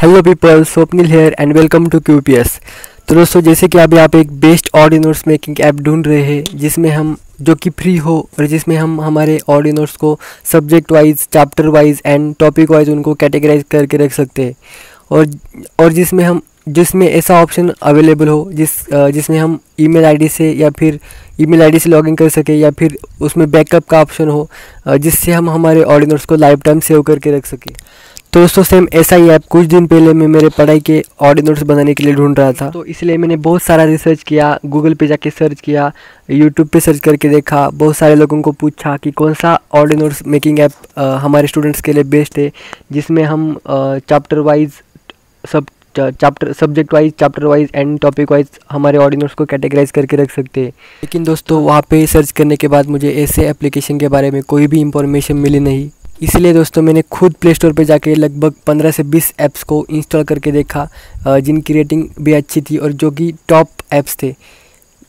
Hello people, Swapnil here and welcome to QPS. तो दोस्तों, जैसे कि अभी आप एक best audio notes making app ढूंढ रहे हैं जिसमें हम जो कि फ्री हो और जिसमें हम हमारे ऑडियो नोट्स को subject wise, chapter wise and topic wise उनको कैटेगराइज करके रख सकते हैं और जिसमें ऐसा ऑप्शन अवेलेबल हो जिसमें हम ईमेल आईडी से या फिर ईमेल आईडी से लॉगिन कर सके या फिर उसमें बैकअप का ऑप्शन हो जिससे हम हमारे ऑडियो नोट्स को लाइफ टाइम सेव करके रख सकें। तो दोस्तों, सेम ऐसा ही ऐप कुछ दिन पहले मैं मेरे पढ़ाई के ऑडियो नोट्स बनाने के लिए ढूंढ रहा था। तो इसलिए मैंने बहुत सारा रिसर्च किया, गूगल पे जाके सर्च किया, यूट्यूब पे सर्च करके देखा, बहुत सारे लोगों को पूछा कि कौन सा ऑडियो नोट्स मेकिंग ऐप हमारे स्टूडेंट्स के लिए बेस्ट है, जिसमें हम chapter wise subject wise, chapter wise and topic wise हमारे ऑडियो नोट्स को कैटेगराइज करके रख सकते हैं। लेकिन दोस्तों, वहाँ पे सर्च करने के बाद मुझे ऐसे एप्लीकेशन के बारे में कोई भी इंफॉर्मेशन मिली नहीं। इसलिए दोस्तों, मैंने खुद प्ले स्टोर पे जाके लगभग 15 से 20 ऐप्स को इंस्टॉल करके देखा जिनकी रेटिंग भी अच्छी थी और जो कि टॉप ऐप्स थे।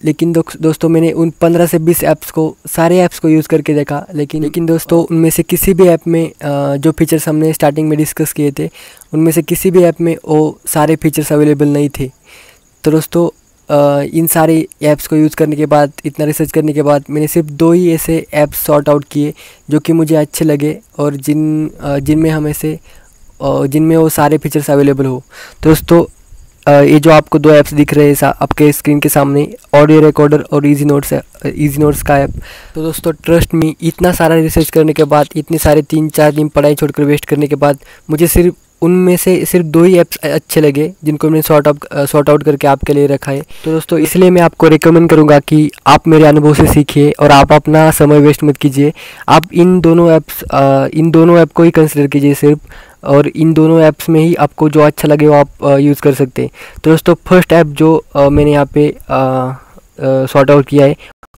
लेकिन दोस्तों, मैंने उन 15 से 20 ऐप्स को, सारे ऐप्स को यूज़ करके देखा, लेकिन दोस्तों, उनमें से किसी भी ऐप में जो फीचर्स हमने स्टार्टिंग में डिस्कस किए थे, उनमें से किसी भी ऐप में वो सारे फीचर्स अवेलेबल नहीं थे। तो दोस्तों, इन सारे ऐप्स को यूज़ करने के बाद, इतना रिसर्च करने के बाद, मैंने सिर्फ 2 ही ऐसे ऐप्स सॉर्ट आउट किए जो कि मुझे अच्छे लगे और जिनमें वो सारे फीचर्स अवेलेबल हो। तो दोस्तों, ये जो आपको 2 ऐप्स दिख रहे हैं आपके स्क्रीन के सामने, ऑडियो रिकॉर्डर और इजी नोट्स का ऐप। तो दोस्तों, ट्रस्ट मी, इतना सारा रिसर्च करने के बाद, इतने सारे 3-4 दिन पढ़ाई छोड़कर वेस्ट करने के बाद, मुझे उनमें से सिर्फ 2 ही ऐप्स अच्छे लगे जिनको मैंने सॉर्ट आउट करके आपके लिए रखा है। तो दोस्तों, इसलिए मैं आपको रिकमेंड करूंगा कि आप मेरे अनुभव से सीखिए और आप अपना समय वेस्ट मत कीजिए। आप इन दोनों ऐप को ही कंसिडर कीजिए सिर्फ, और इन दोनों ऐप्स में ही आपको जो अच्छा लगे वो आप यूज़ कर सकते हैं। तो दोस्तों, फर्स्ट ऐप जो मैंने यहाँ पे सॉर्ट आउट किया है,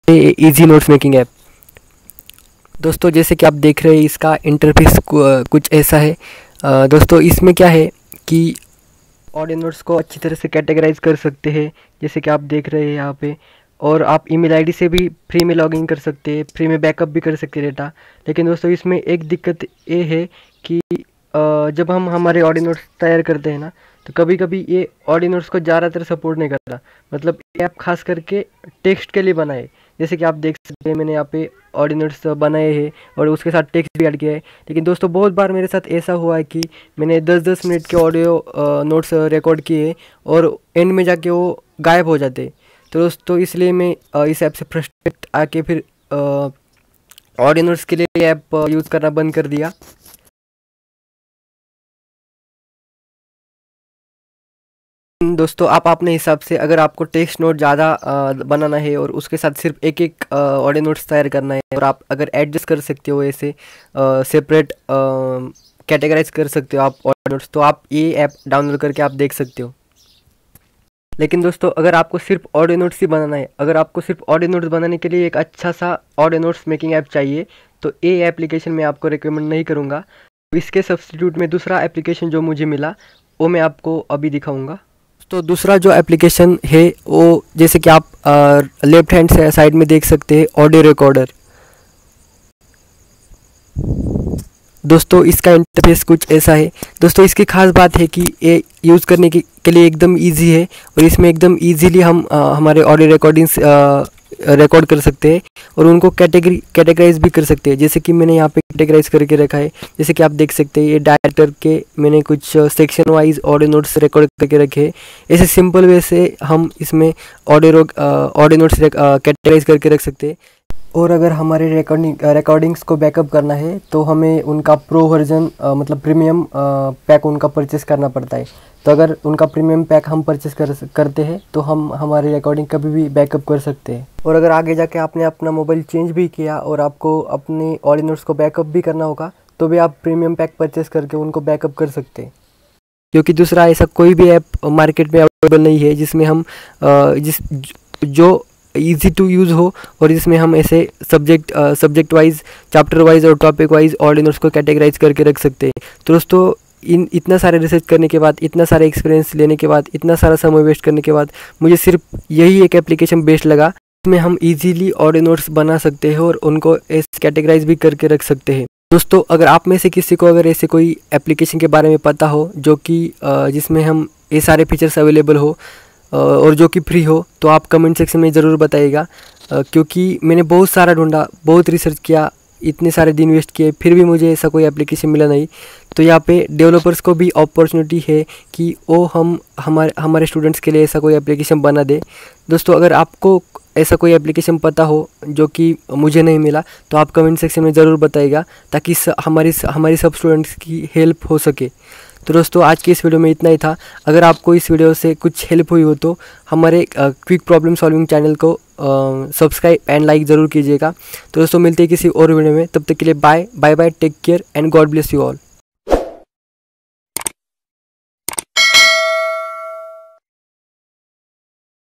इजी नोट्स मेकिंग ऐप। दोस्तों, जैसे कि आप देख रहे हैं, इसका इंटरफेस कुछ ऐसा है। दोस्तों, इसमें क्या है कि ऑडियो नोट्स को अच्छी तरह से कैटेगराइज कर सकते हैं, जैसे कि आप देख रहे हैं यहाँ पे, और आप ईमेल आईडी से भी फ्री में लॉगिन कर सकते हैं, फ्री में बैकअप भी कर सकते हैं डेटा। लेकिन दोस्तों, इसमें एक दिक्कत ये है कि जब हम हमारे ऑडियो नोट्स तैयार करते हैं ना, तो कभी कभी ये ऑडियो नोट्स को ज़्यादातर सपोर्ट नहीं करता। मतलब ये ऐप खास करके टेक्स्ट के लिए बनाए, जैसे कि आप देख सकते हैं मैंने यहाँ पे ऑडियो नोट्स बनाए हैं और उसके साथ टेक्स्ट भी ऐड किया है। लेकिन दोस्तों, बहुत बार मेरे साथ ऐसा हुआ है कि मैंने 10-10 मिनट के ऑडियो नोट्स रिकॉर्ड किए और एंड में जाके वो गायब हो जाते। तो दोस्तों, इसलिए मैं इस ऐप से फ्रस्ट्रेट आके फिर ऑडियो नोट्स के लिए ऐप यूज़ करना बंद कर दिया। दोस्तों, आप अपने हिसाब से, अगर आपको टेक्स्ट नोट ज़्यादा बनाना है और उसके साथ सिर्फ एक ऑडियो नोट्स तैयार करना है और आप अगर एडजस्ट कर सकते हो, ऐसे सेपरेट कैटेगराइज कर सकते हो आप ऑडियो नोट्स, तो आप ये ऐप डाउनलोड करके आप देख सकते हो। लेकिन दोस्तों, अगर आपको सिर्फ ऑडियो नोट्स ही बनाना है, अगर आपको सिर्फ ऑडियो नोट्स बनाने के लिए एक अच्छा सा ऑडियो नोट्स मेकिंग ऐप चाहिए, तो ये एप्लीकेशन मैं आपको रिकमेंड नहीं करूँगा। इसके सब्स्टिट्यूट में दूसरा एप्लीकेशन जो मुझे मिला वो मैं आपको अभी दिखाऊँगा। तो दूसरा जो एप्लीकेशन है वो, जैसे कि आप लेफ्ट हैंड से साइड में देख सकते हैं, ऑडियो रिकॉर्डर। दोस्तों, इसका इंटरफेस कुछ ऐसा है। दोस्तों, इसकी खास बात है कि ये यूज़ करने के लिए एकदम इजी है और इसमें एकदम इजीली हम हमारे ऑडियो रिकॉर्डिंग्स रिकॉर्ड कर सकते हैं और उनको कैटेगराइज भी कर सकते हैं, जैसे कि मैंने यहाँ पे कैटेगराइज करके रखा है। जैसे कि आप देख सकते हैं, ये डायरेक्टर के मैंने कुछ section wise audio notes record करके रखे हैं। ऐसे सिंपल वे से हम इसमें ऑडियो नोट्स कैटेगराइज करके रख सकते हैं। और अगर हमारे रिकॉर्डिंग्स को बैकअप करना है तो हमें उनका प्रो वर्जन, मतलब प्रीमियम पैक उनका परचेस करना पड़ता है। तो अगर उनका प्रीमियम पैक हम परचेस करते हैं तो हम हमारी रिकॉर्डिंग कभी भी बैकअप कर सकते हैं। और अगर आगे जाके आपने अपना मोबाइल चेंज भी किया और आपको अपने ऑडियो नोट्स को बैकअप भी करना होगा, तो भी आप प्रीमियम पैक परचेस करके उनको बैकअप कर सकते हैं। क्योंकि दूसरा ऐसा कोई भी ऐप मार्केट में अवेलेबल नहीं है जिसमें हम जो ईजी टू यूज़ हो और जिसमें हम ऐसे सब्जेक्ट वाइज, चैप्टर वाइज और टॉपिक वाइज ऑडियो नोट्स को कैटेगराइज करके रख सकते हैं। तो दोस्तों, इतना सारे रिसर्च करने के बाद, इतना सारे एक्सपीरियंस लेने के बाद, इतना सारा समय वेस्ट करने के बाद, मुझे सिर्फ यही एक एप्लीकेशन बेस्ट लगा जिसमें हम इजीली ऑडियो नोट्स बना सकते हैं और उनको ऐसे कैटेगराइज भी करके रख सकते हैं। दोस्तों अगर आप में से किसी को अगर ऐसे कोई एप्लीकेशन के बारे में पता हो जो कि जिसमें हम ये सारे फीचर्स अवेलेबल हो और जो कि फ्री हो, तो आप कमेंट सेक्शन में ज़रूर बताइएगा। क्योंकि मैंने बहुत सारा ढूंढा, बहुत रिसर्च किया, इतने सारे दिन वेस्ट किए, फिर भी मुझे ऐसा कोई एप्लीकेशन मिला नहीं। तो यहाँ पे डेवलपर्स को भी अपॉर्चुनिटी है कि वो हमारे स्टूडेंट्स के लिए ऐसा कोई एप्लीकेशन बना दे। दोस्तों अगर आपको ऐसा कोई एप्लीकेशन पता हो जो कि मुझे नहीं मिला, तो आप कमेंट सेक्शन में ज़रूर बताइएगा, ताकि हमारी सब स्टूडेंट्स की हेल्प हो सके। तो दोस्तों आज की इस वीडियो में इतना ही था। अगर आपको इस वीडियो से कुछ हेल्प हुई हो तो हमारे क्विक प्रॉब्लम सॉल्विंग चैनल को सब्सक्राइब एंड लाइक ज़रूर कीजिएगा। तो दोस्तों मिलते हैं किसी और वीडियो में, तब तक के लिए bye bye, take care and God bless you all.